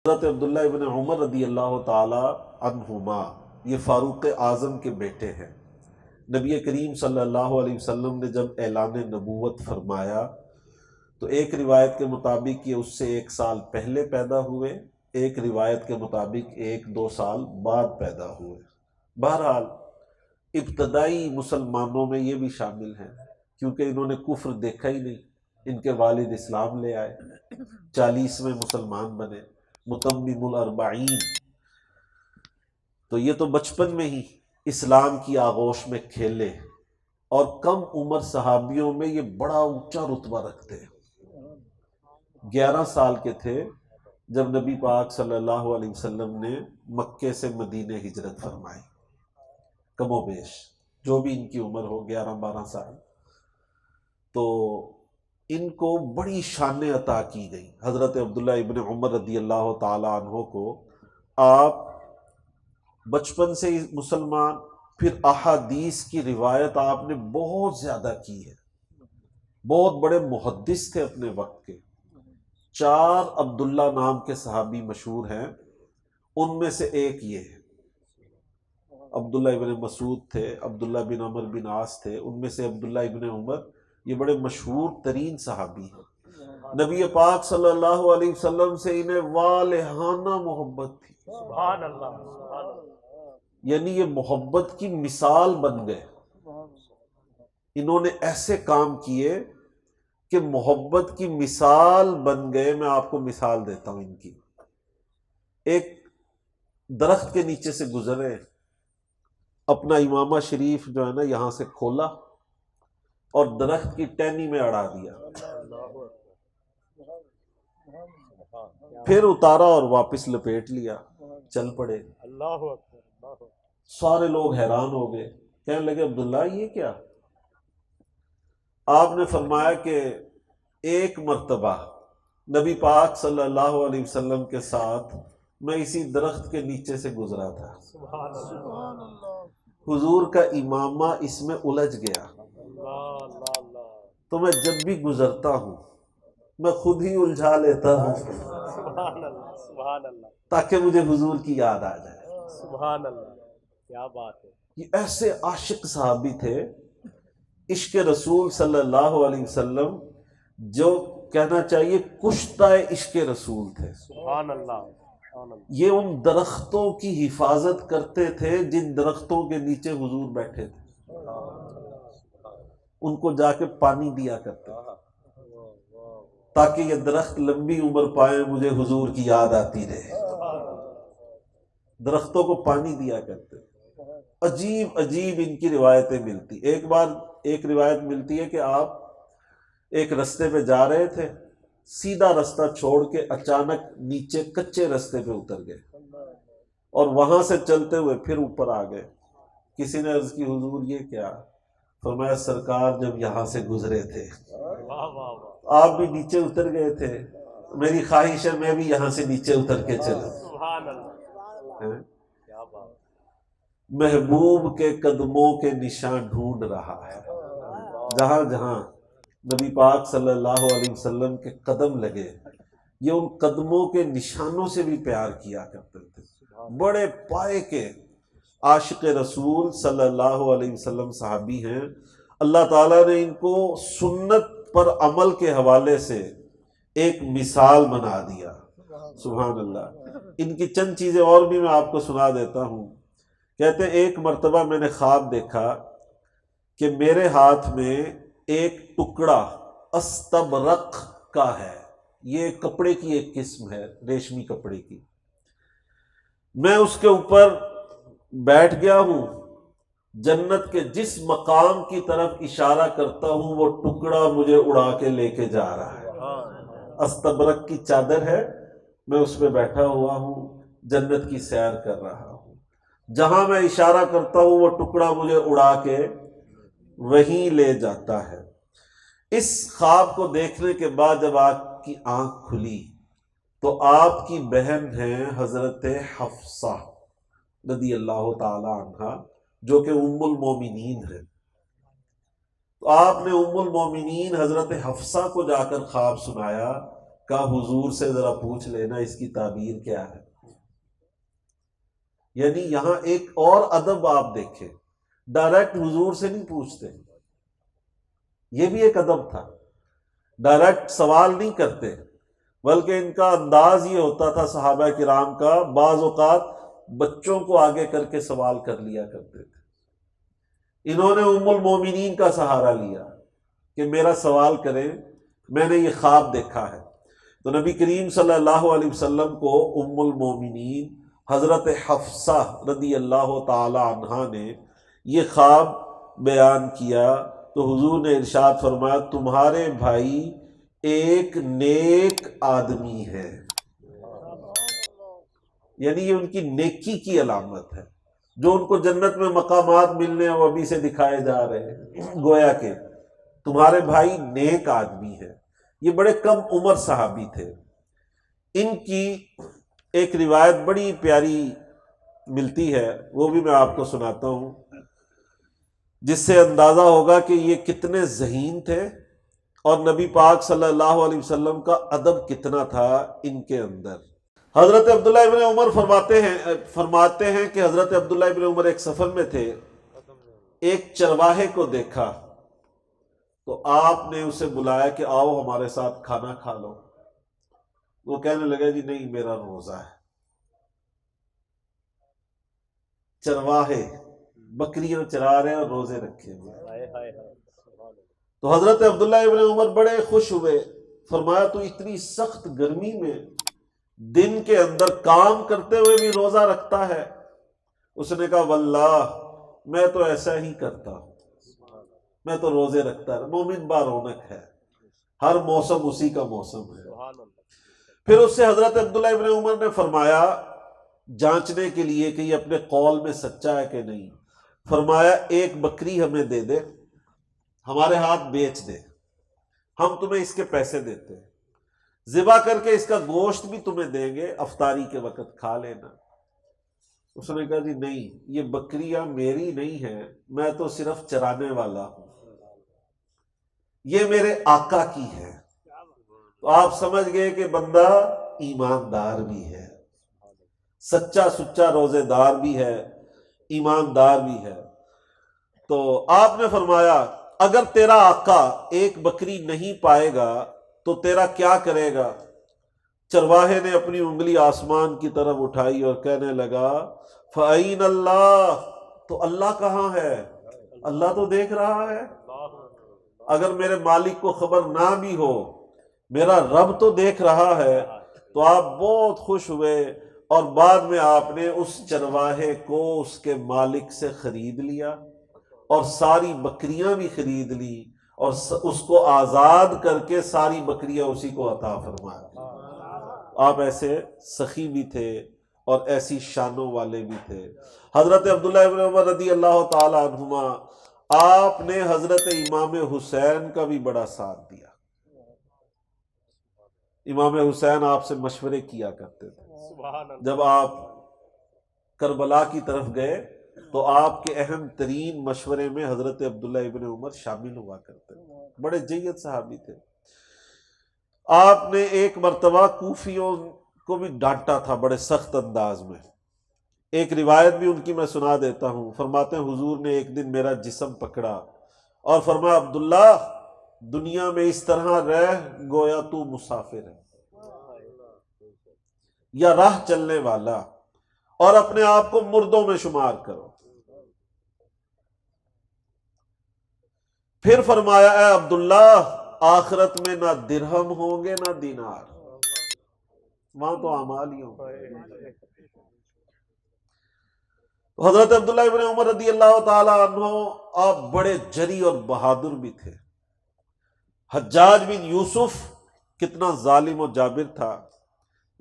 حضرت عبداللہ ابن عمر رضی اللہ تعالی عنہما یہ فاروق اعظم کے بیٹے ہیں۔ نبی کریم صلی اللہ علیہ وسلم نے جب اعلان نبوت فرمایا تو ایک روایت کے مطابق یہ اس سے 1 سال پہلے پیدا ہوئے، ایک روایت کے مطابق 1-2 سال بعد پیدا ہوئے۔ بہرحال ابتدائی مسلمانوں میں یہ بھی شامل ہیں، کیونکہ انہوں نے کفر دیکھا ہی نہیں۔ ان کے والد اسلام لے آئے، 40ویں مسلمان بنے، متمم الاربعین۔ تو یہ تو بچپن میں ہی اسلام کی آغوش میں کھیلے، اور کم عمر صحابیوں میں یہ بڑا اونچا رتبہ رکھتے ہیں۔ 11 سال کے تھے جب نبی پاک صلی اللہ علیہ وسلم نے مکے سے مدینے ہجرت فرمائی، کم و بیش جو بھی ان کی عمر ہو 11-12 سال۔ تو ان کو بڑی شان عطا کی گئی۔ حضرت عبداللہ ابن عمر رضی اللہ تعالی عنہ کو آپ بچپن سے ہی مسلمان، پھر احادیث کی روایت آپ نے بہت زیادہ کی ہے، بہت بڑے محدث تھے اپنے وقت کے۔ 4 عبداللہ نام کے صحابی مشہور ہیں، ان میں سے ایک یہ ہے۔ عبداللہ ابن مسعود تھے، عبداللہ بن عمر بن عاص تھے، ان میں سے عبداللہ ابن عمر یہ بڑے مشہور ترین صحابی ہیں۔ نبی پاک صلی اللہ علیہ وسلم سے انہیں والہانہ محبت تھی، سبحان اللہ، سبحان اللہ۔ یعنی یہ محبت کی مثال بن گئے۔ انہوں نے ایسے کام کیے کہ محبت کی مثال بن گئے۔ میں آپ کو مثال دیتا ہوں ان کی۔ ایک درخت کے نیچے سے گزرے، اپنا امامہ شریف جو ہے نا یہاں سے کھولا اور درخت کی ٹہنی میں اڑا دیا، پھر اتارا اور واپس لپیٹ لیا، چل پڑے۔ اللہ اکبر۔ سارے لوگ حیران ہو گئے، کہنے لگے عبداللہ یہ کیا؟ آپ نے فرمایا کہ ایک مرتبہ نبی پاک صلی اللہ علیہ وسلم کے ساتھ میں اسی درخت کے نیچے سے گزرا تھا، سبحان اللہ، حضور کا امامہ اس میں الجھ گیا، اللہ اللہ۔ تو میں جب بھی گزرتا ہوں میں خود ہی الجھا لیتا ہوں سبحان اللہ، سبحان اللہ، تاکہ مجھے حضور کی یاد آ جائے۔ سبحان اللہ، کیا بات ہے۔ یہ ایسے عاشق صحابی تھے، عشق رسول صلی اللہ علیہ وسلم جو کہنا چاہیے کشتہ عشق رسول تھے۔ سبحان اللہ، سبحان اللہ۔ یہ ان درختوں کی حفاظت کرتے تھے جن درختوں کے نیچے حضور بیٹھے تھے، ان کو جا کے پانی دیا کرتے تھے تاکہ یہ درخت لمبی عمر پائے، مجھے حضور کی یاد آتی رہے۔ درختوں کو پانی دیا کرتے۔ عجیب عجیب ان کی روایتیں ملتی۔ ایک بار ایک روایت ملتی ہے کہ آپ ایک رستے پہ جا رہے تھے، سیدھا رستہ چھوڑ کے اچانک نیچے کچے رستے پہ اتر گئے، اور وہاں سے چلتے ہوئے پھر اوپر آ گئے۔ کسی نے عرض کی حضور یہ کیا؟ فرمایا سرکار جب یہاں سے گزرے تھے واہ واہ واہ، آپ بھی نیچے اتر گئے تھے، میری خواہش ہے میں بھی یہاں سے نیچے اتر کے چلوں۔ سبحان اللہ، کیا بات۔ محبوب کے قدموں کے نشان ڈھونڈ رہا ہے، جہاں جہاں نبی پاک صلی اللہ علیہ وسلم کے قدم لگے یہ ان قدموں کے نشانوں سے بھی پیار کیا کرتے تھے۔ بڑے پائے کے عاشق رسول صلی اللہ علیہ وسلم صحابی ہیں۔ اللہ تعالیٰ نے ان کو سنت پر عمل کے حوالے سے ایک مثال بنا دیا۔ سبحان اللہ۔ ان کی چند چیزیں اور بھی میں آپ کو سنا دیتا ہوں۔ کہتے ہیں ایک مرتبہ میں نے خواب دیکھا کہ میرے ہاتھ میں ایک ٹکڑا استبرق کا ہے، یہ کپڑے کی ایک قسم ہے، ریشمی کپڑے کی۔ میں اس کے اوپر بیٹھ گیا ہوں، جنت کے جس مقام کی طرف اشارہ کرتا ہوں وہ ٹکڑا مجھے اڑا کے لے کے جا رہا ہے۔ استبرق کی چادر ہے، میں اس پہ بیٹھا ہوا ہوں، جنت کی سیر کر رہا ہوں، جہاں میں اشارہ کرتا ہوں وہ ٹکڑا مجھے اڑا کے وہیں لے جاتا ہے۔ اس خواب کو دیکھنے کے بعد جب آپ کی آنکھ کھلی تو آپ کی بہن ہیں حضرت حفصہ رضی اللہ تعالی عنہ، جو کہ ام المومنین ہے۔ تو آپ نے ام المومنین حضرت حفصہ کو جا کر خواب سنایا کہا حضور سے ذرا پوچھ لینا اس کی تعبیر کیا ہے۔ یعنی یہاں ایک اور ادب آپ دیکھیں، ڈائریکٹ حضور سے نہیں پوچھتے، یہ بھی ایک ادب تھا، ڈائریکٹ سوال نہیں کرتے، بلکہ ان کا انداز یہ ہوتا تھا صحابہ کرام کا، بعض اوقات بچوں کو آگے کر کے سوال کر لیا کرتے تھے۔ انہوں نے ام المومنین کا سہارا لیا کہ میرا سوال کریں، میں نے یہ خواب دیکھا ہے۔ تو نبی کریم صلی اللہ علیہ وسلم کو ام المومنین حضرت حفصہ رضی اللہ تعالی عنہا نے یہ خواب بیان کیا، تو حضور نے ارشاد فرمایا تمہارے بھائی ایک نیک آدمی ہے، یعنی یہ ان کی نیکی کی علامت ہے، جو ان کو جنت میں مقامات ملنے ہیں وہ ابھی سے دکھائے جا رہے ہیں، گویا کہ تمہارے بھائی نیک آدمی ہے۔ یہ بڑے کم عمر صحابی تھے۔ ان کی ایک روایت بڑی پیاری ملتی ہے، وہ بھی میں آپ کو سناتا ہوں، جس سے اندازہ ہوگا کہ یہ کتنے ذہین تھے اور نبی پاک صلی اللہ علیہ وسلم کا ادب کتنا تھا ان کے اندر۔ حضرت عبداللہ ابن عمر فرماتے ہیں کہ حضرت عبداللہ ابن عمر ایک سفر میں تھے، ایک چرواہے کو دیکھا تو آپ نے اسے بلایا کہ آؤ ہمارے ساتھ کھانا کھا لو۔ وہ کہنے لگا جی نہیں، میرا روزہ ہے۔ چرواہے بکریاں چرا رہے ہیں اور روزے رکھے ہوئے۔ تو حضرت عبداللہ ابن عمر بڑے خوش ہوئے، فرمایا تو اتنی سخت گرمی میں دن کے اندر کام کرتے ہوئے بھی روزہ رکھتا ہے؟ اس نے کہا واللہ میں تو ایسا ہی کرتا ہوں، میں تو روزے رکھتا ہے۔ مومن با رونق ہے، ہر موسم اسی کا موسم ہے۔ پھر اس سے حضرت عبداللہ ابن عمر نے فرمایا جانچنے کے لیے کہ یہ اپنے قول میں سچا ہے کہ نہیں، فرمایا ایک بکری ہمیں دے دے، ہمارے ہاتھ بیچ دے، ہم تمہیں اس کے پیسے دیتے ہیں، ذبح کر کے اس کا گوشت بھی تمہیں دیں گے، افطاری کے وقت کھا لینا۔ اس نے کہا جی نہیں، یہ بکریاں میری نہیں ہیں، میں تو صرف چرانے والا ہوں، یہ میرے آقا کی ہے۔ تو آپ سمجھ گئے کہ بندہ ایماندار بھی ہے، سچا سچا روزے دار بھی ہے، ایماندار بھی ہے۔ تو آپ نے فرمایا اگر تیرا آقا ایک بکری نہیں پائے گا تو تیرا کیا کرے گا؟ چرواہے نے اپنی انگلی آسمان کی طرف اٹھائی اور کہنے لگا فَأَيْنَ اللَّهُ، تو اللہ کہاں ہے؟ اللہ تو دیکھ رہا ہے، اگر میرے مالک کو خبر نہ بھی ہو میرا رب تو دیکھ رہا ہے۔ تو آپ بہت خوش ہوئے اور بعد میں آپ نے اس چرواہے کو اس کے مالک سے خرید لیا اور ساری بکریاں بھی خرید لی اور اس کو آزاد کر کے ساری بکریاں اسی کو عطا فرما دی۔ آپ ایسے سخی بھی تھے اور ایسی شانوں والے بھی تھے۔ حضرت عبداللہ ابن عمر رضی اللہ تعالی عنہما، آپ نے حضرت امام حسین کا بھی بڑا ساتھ دیا۔ امام حسین آپ سے مشورے کیا کرتے تھے، جب آپ کربلا کی طرف گئے تو آپ کے اہم ترین مشورے میں حضرت عبداللہ ابن عمر شامل ہوا کرتے تھے، بڑے جید صحابی تھے۔ آپ نے ایک مرتبہ کوفیوں کو بھی ڈانٹا تھا بڑے سخت انداز میں۔ ایک روایت بھی ان کی میں سنا دیتا ہوں، فرماتے ہیں حضور نے ایک دن میرا جسم پکڑا اور فرمایا عبداللہ دنیا میں اس طرح رہ گویا تو مسافر ہے یا راہ چلنے والا، اور اپنے آپ کو مردوں میں شمار کرو۔ پھر فرمایا اے عبداللہ آخرت میں نہ درہم ہوں گے نہ دینار، وہاں تو اعمال ہی ہوں گے۔ حضرت عبداللہ ابن عمر رضی اللہ تعالی عنہ آپ بڑے جری اور بہادر بھی تھے۔ حجاج بن یوسف کتنا ظالم و جابر تھا،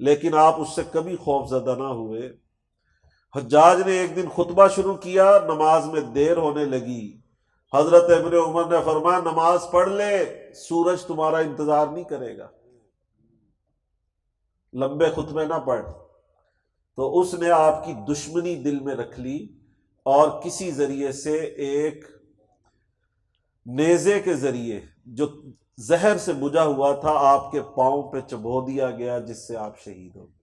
لیکن آپ اس سے کبھی خوف زدہ نہ ہوئے۔ حجاج نے ایک دن خطبہ شروع کیا، نماز میں دیر ہونے لگی، حضرت ابن عمر نے فرمایا نماز پڑھ لے، سورج تمہارا انتظار نہیں کرے گا، لمبے خطبے نہ پڑھ۔ تو اس نے آپ کی دشمنی دل میں رکھ لی اور کسی ذریعے سے ایک نیزے کے ذریعے جو زہر سے بجھا ہوا تھا، آپ کے پاؤں پہ چبو دیا گیا، جس سے آپ شہید ہو گئے۔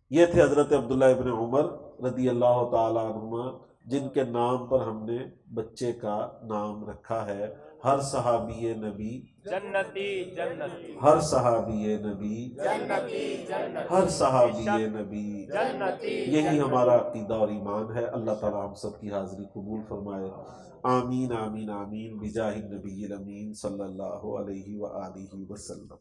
یہ تھے حضرت عبداللہ ابن عمر رضی اللہ تعالی عنہما، جن کے نام پر ہم نے بچے کا نام رکھا ہے۔ ہر صحابی نبی جنتی جنتی ہر صحابی نبی جنتی جنتی ہر صحابی نبی جنتی یہی ہمارا عقیدہ اور ایمان ہے۔ اللہ تعالی ہم سب کی حاضری قبول فرمائے، آمین آمین آمین، بجاہ النبی الامین صلی اللہ علیہ وآلہ وسلم۔